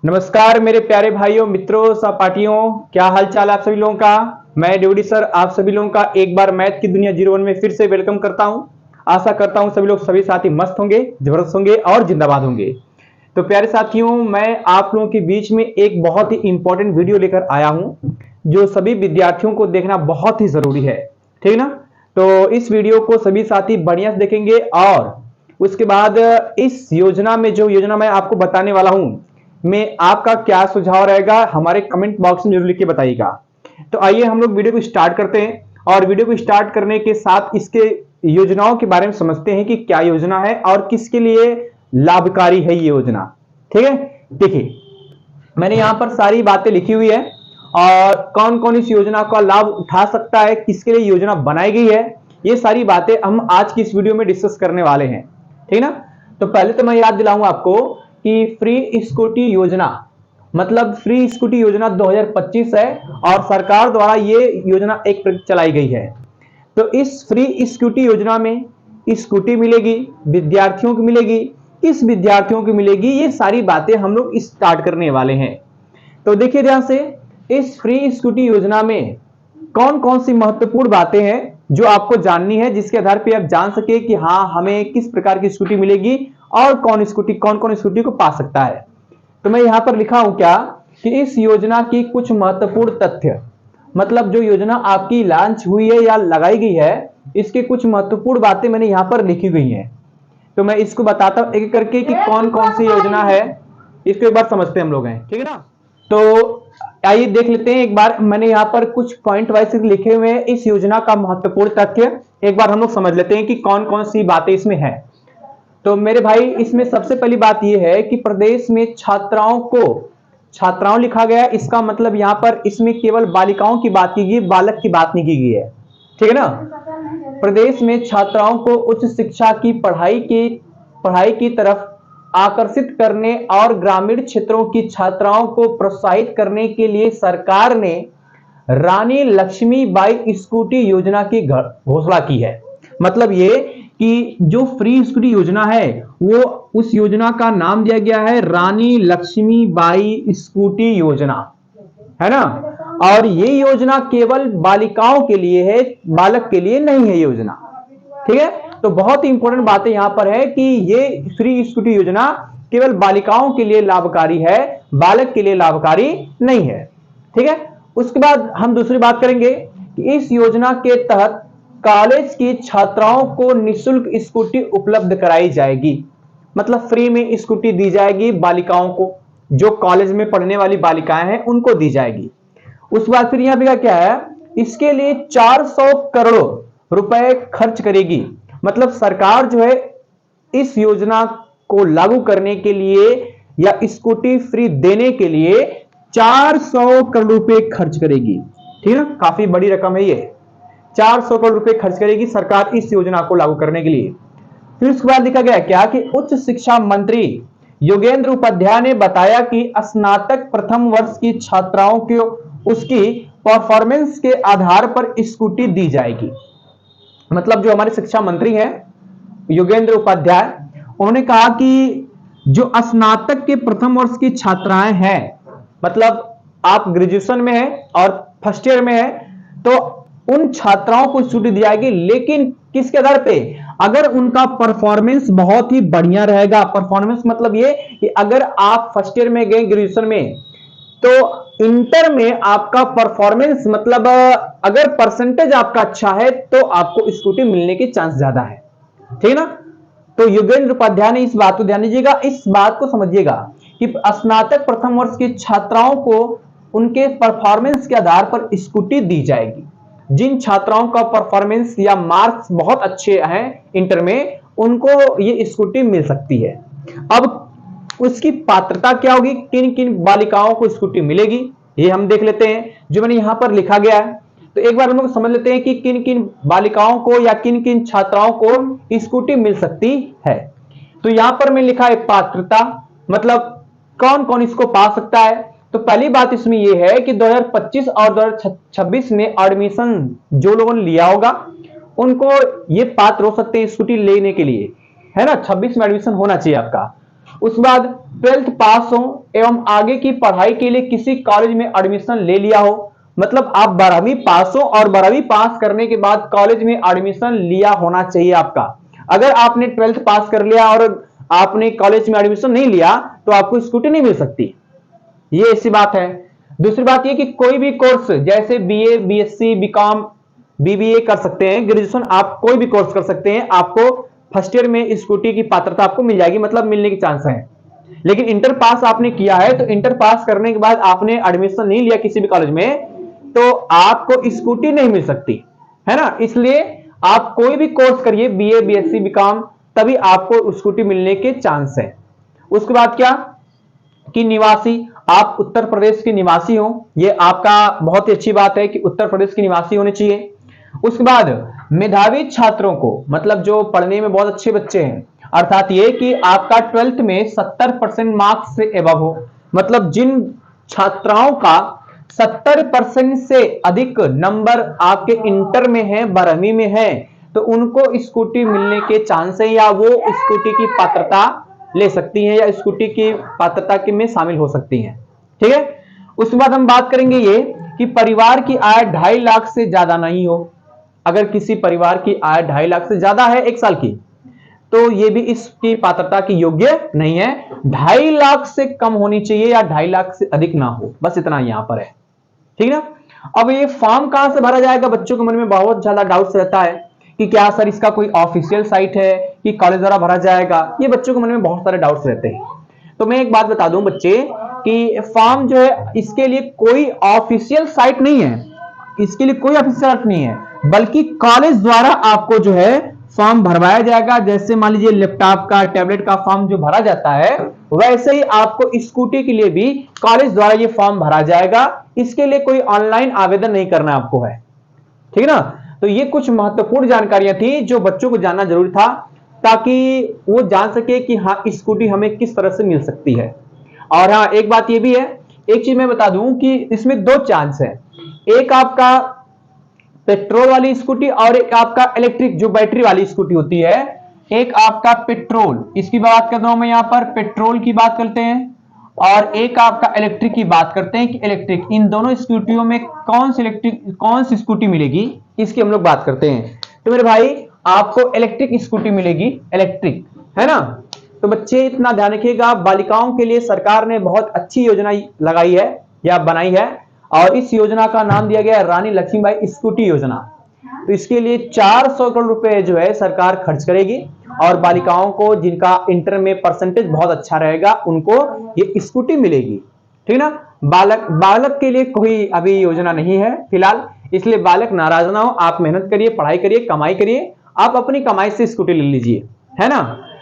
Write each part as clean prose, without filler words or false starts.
नमस्कार मेरे प्यारे भाइयों, मित्रों, सहपाठियों, क्या हाल चाल आप सभी लोगों का। मैं ड्यूडी सर आप सभी लोगों का एक बार मैथ की दुनिया 01 में फिर से वेलकम करता हूं। आशा करता हूं सभी लोग सभी साथी मस्त होंगे, जबरदस्त होंगे और जिंदाबाद होंगे। तो प्यारे साथियों, मैं आप लोगों के बीच में एक बहुत ही इंपॉर्टेंट वीडियो लेकर आया हूं जो सभी विद्यार्थियों को देखना बहुत ही जरूरी है, ठीक ना। तो इस वीडियो को सभी साथी बढ़िया से देखेंगे और उसके बाद इस योजना में जो योजना मैं आपको बताने वाला हूं में आपका क्या सुझाव रहेगा हमारे कमेंट बॉक्स में जरूर लिख के बताइएगा। तो आइए हम लोग वीडियो को स्टार्ट करते हैं और वीडियो को स्टार्ट करने के साथ इसके योजनाओं के बारे में समझते हैं कि क्या योजना है और किसके लिए लाभकारी है ये योजना। ठीक है, देखिए मैंने यहां पर सारी बातें लिखी हुई है और कौन कौन इस योजना का लाभ उठा सकता है, किसके लिए योजना बनाई गई है, ये सारी बातें हम आज की इस वीडियो में डिस्कस करने वाले हैं, ठीक ना। तो पहले तो मैं याद दिलाऊंगा आपको कि फ्री स्कूटी योजना मतलब फ्री स्कूटी योजना 2025 है और सरकार द्वारा ये योजना एक चलाई गई है। तो इस फ्री स्कूटी योजना में स्कूटी मिलेगी, विद्यार्थियों को मिलेगी, किस विद्यार्थियों को मिलेगी, ये सारी बातें हम लोग स्टार्ट करने वाले हैं। तो देखिए ध्यान से, इस फ्री स्कूटी योजना में कौन कौन सी महत्वपूर्ण बातें हैं जो आपको जाननी है, जिसके आधार पर आप जान सके कि हाँ हमें किस प्रकार की स्कूटी मिलेगी और कौन कौन स्कूटी को पा सकता है। तो मैं यहां पर लिखा हूं क्या कि इस योजना की कुछ महत्वपूर्ण तथ्य, मतलब जो योजना आपकी लॉन्च हुई है या लगाई गई है, इसके कुछ महत्वपूर्ण बातें मैंने यहां पर लिखी गई हैं। तो मैं इसको बताता हूं एक एक करके कि कौन कौन सी योजना है, इसको एक बार समझते हम लोग हैं, ठीक है ना। तो आइए देख लेते हैं एक बार, मैंने यहाँ पर कुछ पॉइंट वाइज लिखे हुए हैं इस योजना का महत्वपूर्ण तथ्य। एक बार हम लोग समझ लेते हैं कि कौन कौन सी बातें इसमें है। तो मेरे भाई इसमें सबसे पहली बात यह है कि प्रदेश में छात्राओं लिखा गया, इसका मतलब यहां पर इसमें केवल बालिकाओं की बात की गई, बालक की बात नहीं की गई है, ठीक है ना। प्रदेश में छात्राओं को उच्च शिक्षा की पढ़ाई की तरफ आकर्षित करने और ग्रामीण क्षेत्रों की छात्राओं को प्रोत्साहित करने के लिए सरकार ने रानी लक्ष्मीबाई स्कूटी योजना की घोषणा की है। मतलब ये कि जो फ्री स्कूटी योजना है वो उस योजना का नाम दिया गया है रानी लक्ष्मीबाई स्कूटी योजना, है ना। और ये योजना केवल बालिकाओं के लिए है, बालक के लिए नहीं है योजना, ठीक है। तो बहुत ही इंपॉर्टेंट बात यहां पर है कि ये फ्री स्कूटी योजना केवल बालिकाओं के लिए लाभकारी है, बालक के लिए लाभकारी नहीं है, ठीक है। उसके बाद हम दूसरी बात करेंगे कि इस योजना के तहत कॉलेज की छात्राओं को निःशुल्क स्कूटी उपलब्ध कराई जाएगी। मतलब फ्री में स्कूटी दी जाएगी बालिकाओं को, जो कॉलेज में पढ़ने वाली बालिकाएं हैं उनको दी जाएगी। उस बाद फिर यहां पे क्या है, इसके लिए 400 करोड़ रुपए खर्च करेगी। मतलब सरकार जो है इस योजना को लागू करने के लिए या स्कूटी फ्री देने के लिए 400 करोड़ रुपए खर्च करेगी, ठीक है ना। काफी बड़ी रकम है ये, 400 करोड़ रुपए खर्च करेगी सरकार इस योजना को लागू करने के लिए। फिर उसके बाद लिखा गया क्या कि उच्च शिक्षा मंत्री योगेंद्र उपाध्याय ने बताया कि स्नातक प्रथम वर्ष की छात्राओं को उसकी परफॉर्मेंस के आधार पर स्कूटी दी जाएगी। मतलब जो हमारे शिक्षा मंत्री हैं योगेंद्र उपाध्याय, उन्होंने कहा कि जो स्नातक के प्रथम वर्ष की छात्राएं हैं, मतलब आप ग्रेजुएशन में है और फर्स्ट ईयर में है, तो उन छात्राओं को छूट दी जाएगी, लेकिन किसके आधार पे, अगर उनका परफॉर्मेंस बहुत ही बढ़िया रहेगा। परफॉर्मेंस मतलब ये कि अगर आप फर्स्ट ईयर में गए ग्रेजुएशन में, तो इंटर में आपका परफॉर्मेंस मतलब अगर परसेंटेज आपका अच्छा है तो आपको स्कूटी मिलने के चांस ज्यादा है, ठीक है ना। तो योगेंद्र उपाध्याय ने इस बात को ध्यान दीजिएगा, इस बात को समझिएगा कि स्नातक प्रथम वर्ष की छात्राओं को उनके परफॉर्मेंस के आधार पर स्कूटी दी जाएगी। जिन छात्राओं का परफॉर्मेंस या मार्क्स बहुत अच्छे हैं इंटर में, उनको ये स्कूटी मिल सकती है। अब उसकी पात्रता क्या होगी, किन किन बालिकाओं को स्कूटी मिलेगी, ये हम देख लेते हैं जो मैंने यहां पर लिखा गया है। तो एक बार हम लोग समझ लेते हैं कि किन किन बालिकाओं को या किन किन छात्राओं को स्कूटी मिल सकती है। तो यहां पर मैं लिखा है पात्रता, मतलब कौन कौन इसको पा सकता है। तो पहली बात इसमें यह है कि 2025 और 2026 में एडमिशन जो लोगों ने लिया होगा उनको ये पात्र हो सकते हैं स्कूटी लेने के लिए, है ना। 26 में एडमिशन होना चाहिए आपका। उसके बाद 12th पास हो एवं आगे की पढ़ाई के लिए किसी कॉलेज में एडमिशन ले लिया हो, मतलब आप 12वीं पास हो और 12वीं पास करने के बाद कॉलेज में एडमिशन लिया होना चाहिए आपका। अगर आपने 12th पास कर लिया और आपने कॉलेज में एडमिशन नहीं लिया तो आपको स्कूटी नहीं मिल सकती, ये ऐसी बात है। दूसरी बात ये कि कोई भी कोर्स जैसे बीए, बीएससी, बीकॉम, बीबीए कर सकते हैं, ग्रेजुएशन आप कोई भी कोर्स कर सकते हैं, आपको फर्स्ट ईयर में स्कूटी की पात्रता आपको मिल जाएगी, मतलब मिलने के चांस है। लेकिन इंटर पास आपने किया है तो इंटर पास करने के बाद आपने एडमिशन नहीं लिया किसी भी कॉलेज में तो आपको स्कूटी नहीं मिल सकती है ना। इसलिए आप कोई भी कोर्स करिए, बीए, बीएससी, बीकॉम, तभी आपको स्कूटी मिलने के चांस है। उसके बाद क्या कि निवासी, आप उत्तर प्रदेश के निवासी हो, ये आपका बहुत ही अच्छी बात है कि उत्तर प्रदेश के निवासी होने चाहिए। उसके बाद मेधावी छात्रों को, मतलब जो पढ़ने में बहुत अच्छे बच्चे हैं, अर्थात ये कि आपका 12th में 70% मार्क्स से एबव हो, मतलब जिन छात्राओं का 70% से अधिक नंबर आपके इंटर में है, 12वीं में है, तो उनको स्कूटी मिलने के चांस है या वो स्कूटी की पात्रता ले सकती हैं या स्कूटी की पात्रता के में शामिल हो सकती हैं। ठीक है। उसके बाद हम बात करेंगे ये कि परिवार की आय 2.5 लाख से ज्यादा नहीं हो। अगर किसी परिवार की आय 2.5 लाख से ज्यादा है एक साल की तो ये भी इसकी पात्रता की योग्य नहीं है। 2.5 लाख से कम होनी चाहिए या 2.5 लाख से अधिक ना हो, बस इतना यहां पर है। ठीक है ना। अब ये फॉर्म कहां से भरा जाएगा, बच्चों के मन में बहुत ज्यादा डाउट्स रहता है कि क्या सर इसका कोई ऑफिशियल साइट है कि कॉलेज द्वारा भरा जाएगा, ये बच्चों के मन में बहुत सारे डाउट्स रहते हैं। तो मैं एक बात बता दूं बच्चे कि फॉर्म जो है इसके लिए कोई ऑफिशियल साइट नहीं है, इसके लिए कोई ऑफिशियल साइट नहीं है, बल्कि कॉलेज द्वारा आपको जो है फॉर्म भरवाया जाएगा। जैसे मान लीजिए लैपटॉप का, टैबलेट का फॉर्म जो भरा जाता है, वैसे ही आपको स्कूटी के लिए भी कॉलेज द्वारा ये फॉर्म भरा जाएगा। इसके लिए कोई ऑनलाइन आवेदन नहीं करना आपको है। ठीक ना। तो ये कुछ महत्वपूर्ण जानकारियां थी जो बच्चों को जानना जरूरी था ताकि वो जान सके कि हाँ स्कूटी हमें किस तरह से मिल सकती है। और हाँ एक बात ये भी है, एक चीज मैं बता दूं कि इसमें 2 चांस है, एक आपका पेट्रोल वाली स्कूटी और एक आपका इलेक्ट्रिक जो बैटरी वाली स्कूटी होती है। एक आपका पेट्रोल, इसकी बात कर रहा हूं मैं यहां पर, पेट्रोल की बात करते हैं, और एक आपका इलेक्ट्रिक की बात करते हैं कि इलेक्ट्रिक, इन दोनों स्कूटियों में कौन सी स्कूटी मिलेगी, इसकी हम लोग बात करते हैं। तो मेरे भाई आपको इलेक्ट्रिक स्कूटी मिलेगी, इलेक्ट्रिक, है ना। तो बच्चे इतना ध्यान रखिएगा, बालिकाओं के लिए सरकार ने बहुत अच्छी योजना लगाई है या बनाई है और इस योजना का नाम दिया गया है रानी लक्ष्मीबाई स्कूटी योजना। तो इसके लिए 400 करोड़ रुपए जो है सरकार खर्च करेगी और बालिकाओं को जिनका इंटर में परसेंटेज बहुत अच्छा रहेगा उनको ये स्कूटी मिलेगी। ठीक ना। बालक के लिए कोई अभी योजना नहीं है फिलहाल, इसलिए बालक नाराज ना हो, आप मेहनत करिए, पढ़ाई करिए, कमाई करिए, आप अपनी कमाई से स्कूटी ले लीजिए, है ना।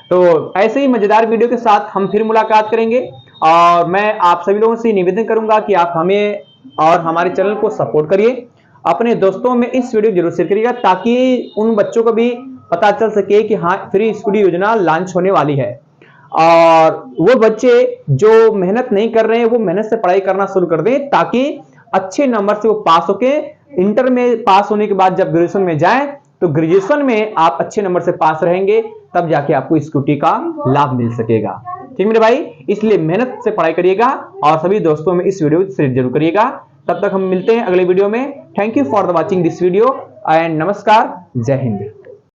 तो ऐसे ही मजेदार वीडियो के साथ हम फिर मुलाकात करेंगे और मैं आप सभी लोगों से निवेदन करूंगा कि आप हमें और हमारे चैनल को सपोर्ट करिए, अपने दोस्तों में इस वीडियो जरूर शेयर करिएगा ताकि उन बच्चों को भी पता चल सके कि हाँ फ्री स्कूटी योजना लॉन्च होने वाली है। और वो बच्चे जो मेहनत नहीं कर रहे हैं वो मेहनत से पढ़ाई करना शुरू कर दें ताकि अच्छे नंबर से वो पास होके इंटर में पास होने के बाद जब ग्रेजुएशन में जाएं तो ग्रेजुएशन में आप अच्छे नंबर से पास रहेंगे, तब जाके आपको स्कूटी का लाभ मिल सकेगा। ठीक मेरे भाई, इसलिए मेहनत से पढ़ाई करिएगा और सभी दोस्तों में इस वीडियो को शेयर जरूर करिएगा। तब तक हम मिलते हैं अगले वीडियो में। Thank you for the watching this video and नमस्कार, जय हिंद।